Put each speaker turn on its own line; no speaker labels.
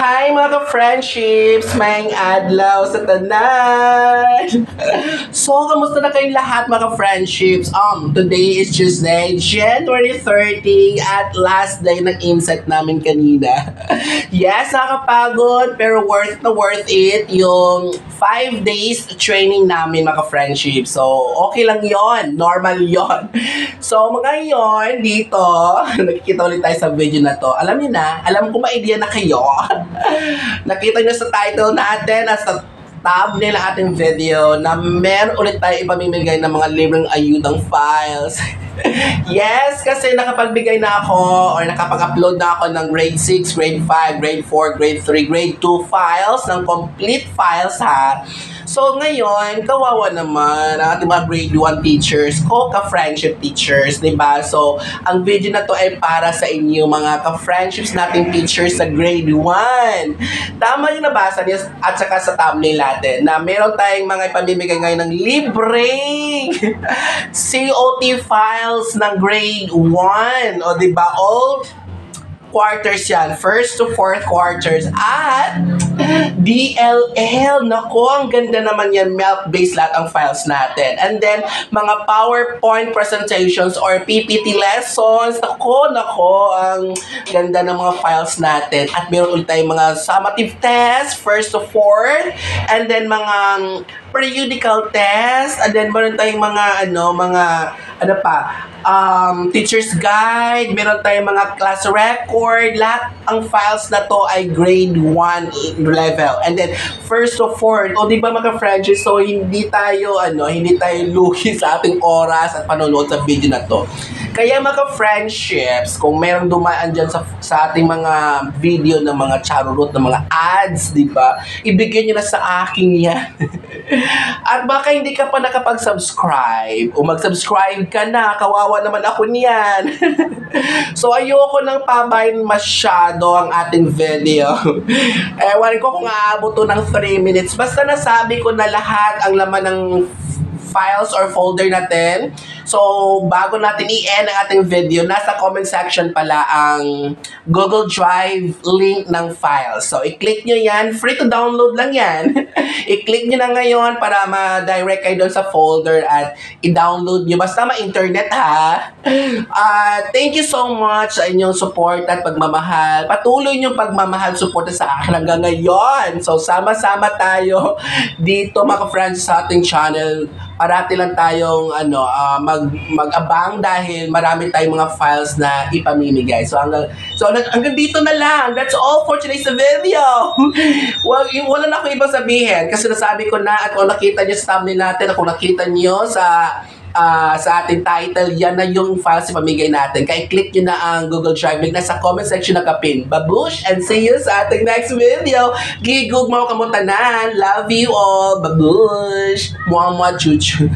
Hi mga ka-friendships! Mayang adlaw sa tanan! So, kamusta na kayong lahat mga ka-friendships? Today is Tuesday, January 30 at last day ng inset namin kanina. Yes, nakakapagod pero worth it yung 5 days training namin mga ka-friendships. So, okay lang yon, normal yon. So, ngayon dito, nakikita ulit tayo sa video na to. Alam niyo na, alam ko ma-idea na kayo. Nakita nyo sa title natin at sa thumbnail ng ating video na meron ulit tayo ipamimigay ng mga libreng ayudang files. Yes, kasi nakapagbigay na ako or nakapag-upload na ako ng grade 6, grade 5, grade 4, grade 3, grade 2 files ng complete files ha. So ngayon, kawawa naman ang ating mga grade 1 teachers ko, ka-friendship teachers, diba? So, ang video na to ay para sa inyo mga ka-friendships nating teachers sa grade 1. Tama yung nabasa niyo at saka sa thumbnail natin na meron tayong mga ipamimigay ngayon ng libreng COT files ng grade 1. O diba? All quarters yan. First to fourth quarters. At DLL. Nako, ang ganda naman yan. Melt-based lahat ang files natin. And then, mga PowerPoint presentations or PPT lessons. Nako, ang ganda ng mga files natin. At meron ulit tayong mga summative test, first to fourth. And then, mga periodical test. And then, meron tayong mga, teacher's guide, meron tayong mga class record, lahat ang files na to ay grade 1 level. And then, first to fourth, o diba mga friendships, so hindi tayo lugi sa ating oras at panonood sa video na to. Kaya mga friendships, kung merong dumaan dyan sa ating mga video ng mga charurot, ng mga ads, diba, ibigay nyo na sa akin yan. At baka hindi ka pa nakapag-subscribe o mag-subscribe ka na, kawawa naman ako niyan. So ayoko nang pabayin masyado ang ating video. Ewan ko kung aabot to ng 3 minutes. Basta nasabi ko na lahat ang laman ng files or folder natin. So, bago natin i-end ang ating video, nasa comment section pala ang Google Drive link ng files. So, i-click nyo yan. Free to download lang yan. I-click nyo na ngayon para ma-direct kayo doon sa folder at i-download nyo. Basta ma-internet ha. Thank you so much sa inyong support at pagmamahal. Patuloy nyo pagmamahal, support sa akin hanggang ngayon. So, sama-sama tayo dito mga friends sa ating channel. Parati lang tayong mag-abang dahil marami tayong mga files na ipamimigay. So hanggang dito na lang. That's all for today's video. Wala na akong ibang sabihin kasi nasabi ko na at kung nakita niyo sa thumbnail natin, at kung nakita niyo sa ating title, yan na yung files ipamigay natin. Kaya click nyo na ang Google Drive link nasa comment section na kapin. Babush! And see you sa ating next video. Gigug mga kamutanan. Love you all. Babush! Mwah mwah chuchu.